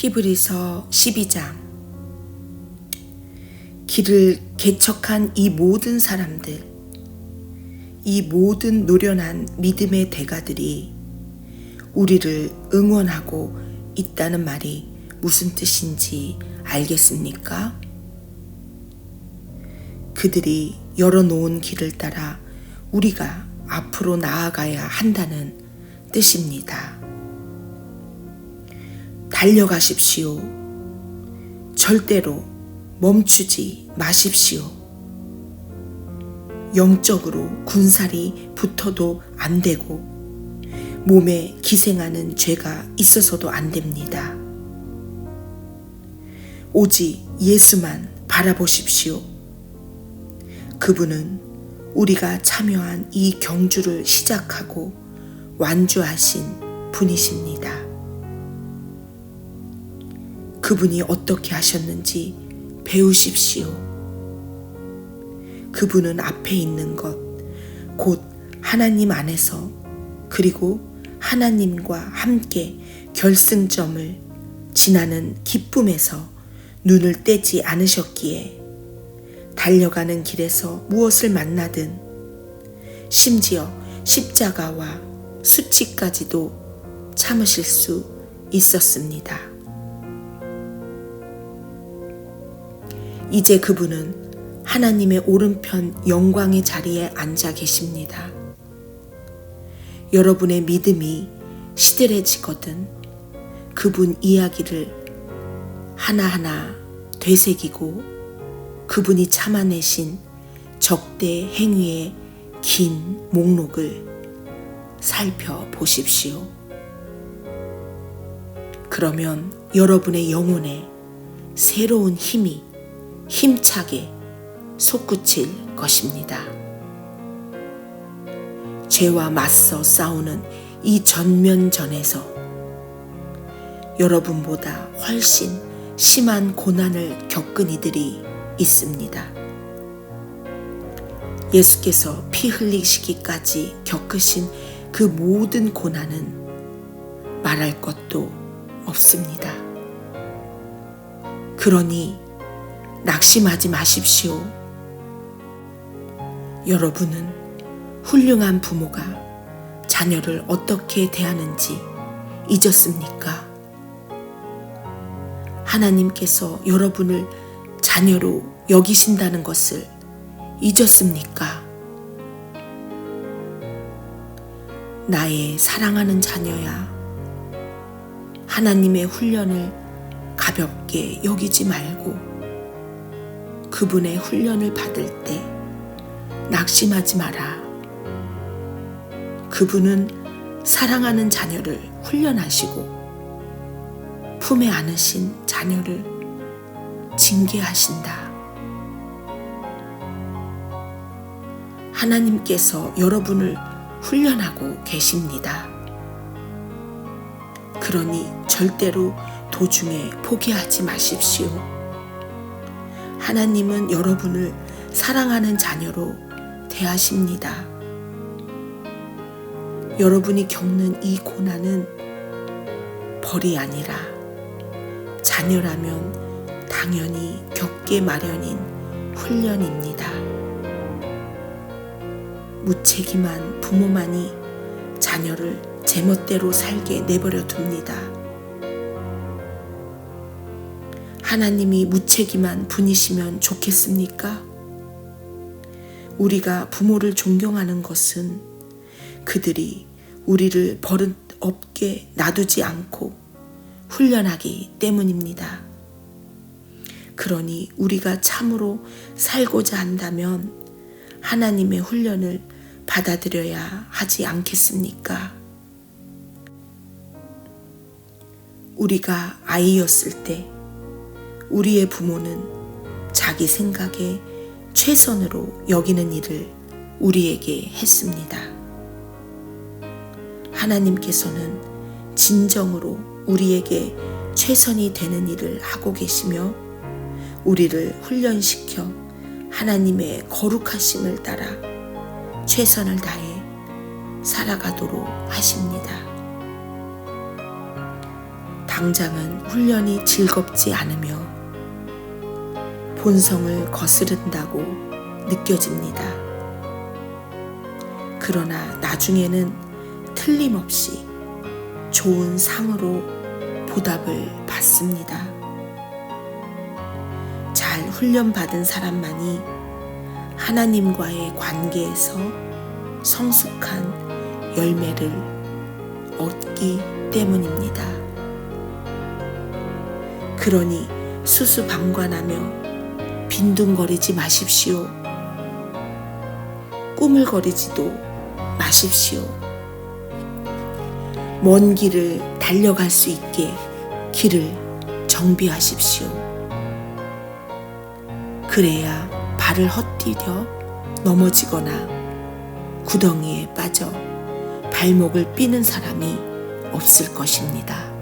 히브리서 12장. 길을 개척한 이 모든 사람들, 이 모든 노련한 믿음의 대가들이 우리를 응원하고 있다는 말이 무슨 뜻인지 알겠습니까? 그들이 열어놓은 길을 따라 우리가 앞으로 나아가야 한다는 뜻입니다. 달려가십시오. 절대로 멈추지 마십시오. 영적으로 군살이 붙어도 안 되고 몸에 기생하는 죄가 있어서도 안 됩니다. 오직 예수만 바라보십시오. 그분은 우리가 참여한 이 경주를 시작하고 완주하신 분이십니다. 그분이 어떻게 하셨는지 배우십시오. 그분은 앞에 있는 것, 곧 하나님 안에서 그리고 하나님과 함께 결승점을 지나는 기쁨에서 눈을 떼지 않으셨기에 달려가는 길에서 무엇을 만나든 심지어 십자가와 수치까지도 참으실 수 있었습니다. 이제 그분은 하나님의 오른편 영광의 자리에 앉아 계십니다. 여러분의 믿음이 시들해지거든 그분 이야기를 하나하나 되새기고 그분이 참아내신 적대 행위의 긴 목록을 살펴보십시오. 그러면 여러분의 영혼에 새로운 힘이 힘차게 솟구칠 것입니다. 죄와 맞서 싸우는 이 전면전에서 여러분보다 훨씬 심한 고난을 겪은 이들이 있습니다. 예수께서 피 흘리시기까지 겪으신 그 모든 고난은 말할 것도 없습니다. 그러니 낙심하지 마십시오. 여러분은 훌륭한 부모가 자녀를 어떻게 대하는지 잊었습니까? 하나님께서 여러분을 자녀로 여기신다는 것을 잊었습니까? 나의 사랑하는 자녀야, 하나님의 훈련을 가볍게 여기지 말고 그분의 훈련을 받을 때 낙심하지 마라. 그분은 사랑하는 자녀를 훈련하시고 품에 안으신 자녀를 징계하신다. 하나님께서 여러분을 훈련하고 계십니다. 그러니 절대로 도중에 포기하지 마십시오. 하나님은 여러분을 사랑하는 자녀로 대하십니다. 여러분이 겪는 이 고난은 벌이 아니라 자녀라면 당연히 겪게 마련인 훈련입니다. 무책임한 부모만이 자녀를 제멋대로 살게 내버려 둡니다. 하나님이 무책임한 분이시면 좋겠습니까? 우리가 부모를 존경하는 것은 그들이 우리를 버릇없게 놔두지 않고 훈련하기 때문입니다. 그러니 우리가 참으로 살고자 한다면 하나님의 훈련을 받아들여야 하지 않겠습니까? 우리가 아이였을 때 우리의 부모는 자기 생각에 최선으로 여기는 일을 우리에게 했습니다. 하나님께서는 진정으로 우리에게 최선이 되는 일을 하고 계시며 우리를 훈련시켜 하나님의 거룩하심을 따라 최선을 다해 살아가도록 하십니다. 당장은 훈련이 즐겁지 않으며 본성을 거스른다고 느껴집니다. 그러나 나중에는 틀림없이 좋은 상으로 보답을 받습니다. 잘 훈련받은 사람만이 하나님과의 관계에서 성숙한 열매를 얻기 때문입니다. 그러니 수수방관하며 빈둥거리지 마십시오. 꾸물거리지도 마십시오. 먼 길을 달려갈 수 있게 길을 정비하십시오. 그래야 발을 헛디뎌 넘어지거나 구덩이에 빠져 발목을 삐는 사람이 없을 것입니다.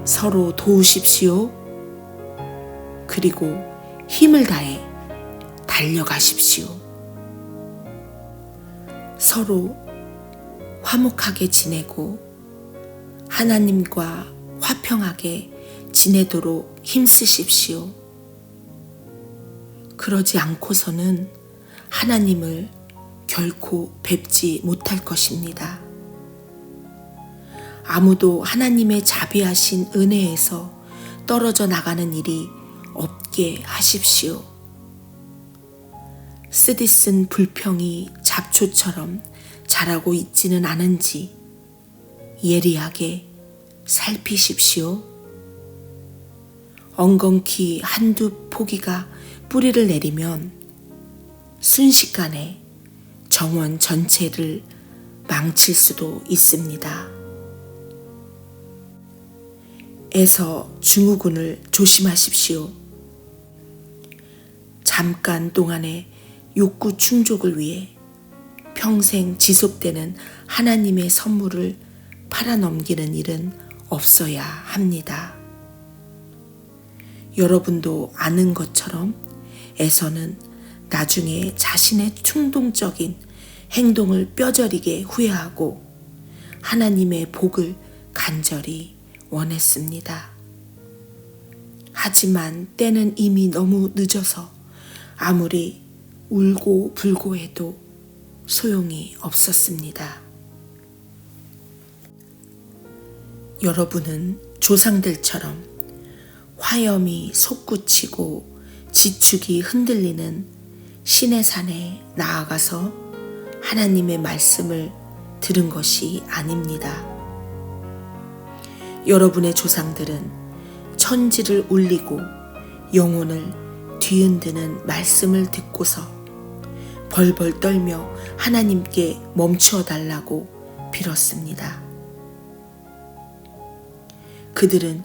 서로 도우십시오. 그리고 힘을 다해 달려가십시오. 서로 화목하게 지내고 하나님과 화평하게 지내도록 힘쓰십시오. 그러지 않고서는 하나님을 결코 뵙지 못할 것입니다. 아무도 하나님의 자비하신 은혜에서 떨어져 나가는 일이 없게 하십시오. 쓰디쓴 불평이 잡초처럼 자라고 있지는 않은지 예리하게 살피십시오. 엉겅퀴 한두 포기가 뿌리를 내리면 순식간에 정원 전체를 망칠 수도 있습니다. 에서 증후군을 조심하십시오. 잠깐 동안의 욕구 충족을 위해 평생 지속되는 하나님의 선물을 팔아넘기는 일은 없어야 합니다. 여러분도 아는 것처럼 에서는 나중에 자신의 충동적인 행동을 뼈저리게 후회하고 하나님의 복을 간절히 원했습니다. 하지만 때는 이미 너무 늦어서 아무리 울고 불고 해도 소용이 없었습니다. 여러분은 조상들처럼 화염이 솟구치고 지축이 흔들리는 시내산에 나아가서 하나님의 말씀을 들은 것이 아닙니다. 여러분의 조상들은 천지를 울리고 영혼을 뒤흔드는 말씀을 듣고서 벌벌 떨며 하나님께 멈추어 달라고 빌었습니다. 그들은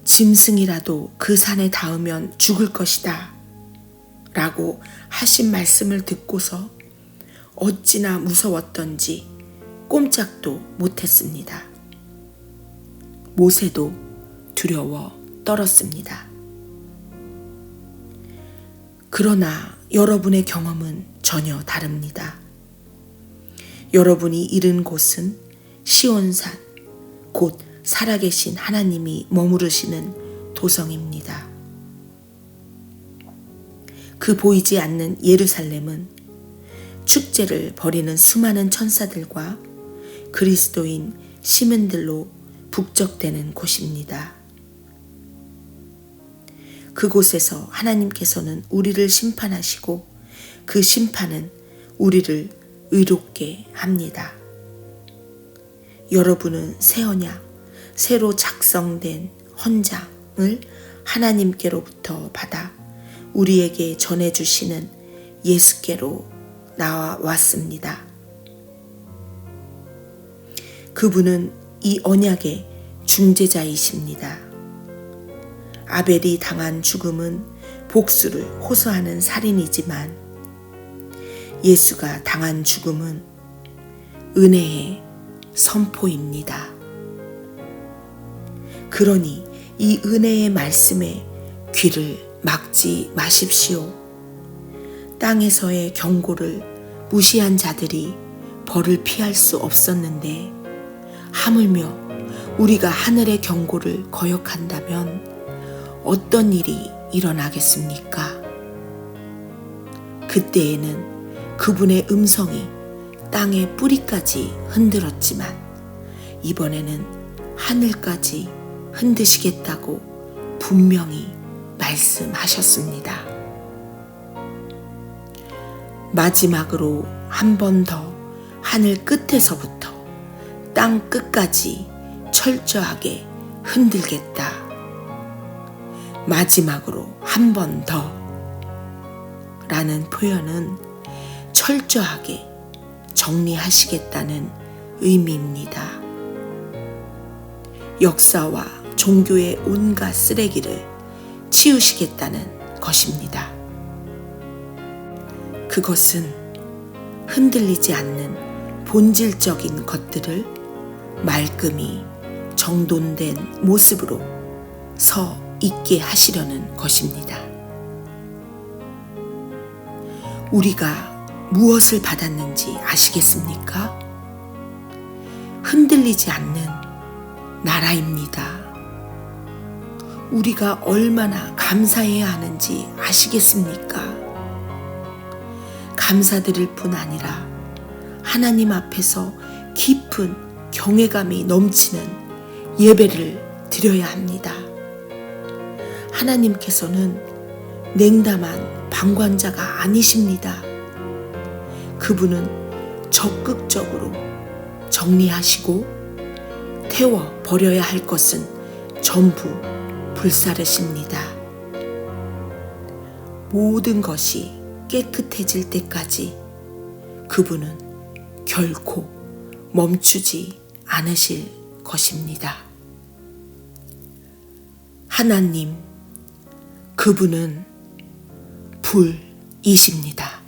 짐승이라도 그 산에 닿으면 죽을 것이다 라고 하신 말씀을 듣고서 어찌나 무서웠던지 꼼짝도 못했습니다. 모세도 두려워 떨었습니다. 그러나 여러분의 경험은 전혀 다릅니다. 여러분이 이른 곳은 시온산, 곧 살아계신 하나님이 머무르시는 도성입니다. 그 보이지 않는 예루살렘은 축제를 벌이는 수많은 천사들과 그리스도인 시민들로 북적대는 곳입니다. 그곳에서 하나님께서는 우리를 심판하시고 그 심판은 우리를 의롭게 합니다. 여러분은 새 언약, 새로 작성된 헌장을 하나님께로부터 받아 우리에게 전해주시는 예수께로 나와왔습니다. 그분은 이 언약의 중재자이십니다. 아벨이 당한 죽음은 복수를 호소하는 살인이지만 예수가 당한 죽음은 은혜의 선포입니다. 그러니 이 은혜의 말씀에 귀를 막지 마십시오. 땅에서의 경고를 무시한 자들이 벌을 피할 수 없었는데 하물며 우리가 하늘의 경고를 거역한다면 어떤 일이 일어나겠습니까? 그때에는 그분의 음성이 땅의 뿌리까지 흔들었지만 이번에는 하늘까지 흔드시겠다고 분명히 말씀하셨습니다. 마지막으로 한 번 더 하늘 끝에서부터 땅 끝까지 철저하게 흔들겠다. 마지막으로 한 번 더 라는 표현은 철저하게 정리하시겠다는 의미입니다. 역사와 종교의 온갖 쓰레기를 치우시겠다는 것입니다. 그것은 흔들리지 않는 본질적인 것들을 말끔히 정돈된 모습으로 서 있게 하시려는 것입니다. 우리가 무엇을 받았는지 아시겠습니까? 흔들리지 않는 나라입니다. 우리가 얼마나 감사해야 하는지 아시겠습니까? 감사드릴 뿐 아니라 하나님 앞에서 깊은 경외감이 넘치는 예배를 드려야 합니다. 하나님께서는 냉담한 방관자가 아니십니다. 그분은 적극적으로 정리하시고 태워 버려야 할 것은 전부 불사르십니다. 모든 것이 깨끗해질 때까지 그분은 결코 멈추지 않으실 것입니다. 하나님, 그분은 불이십니다.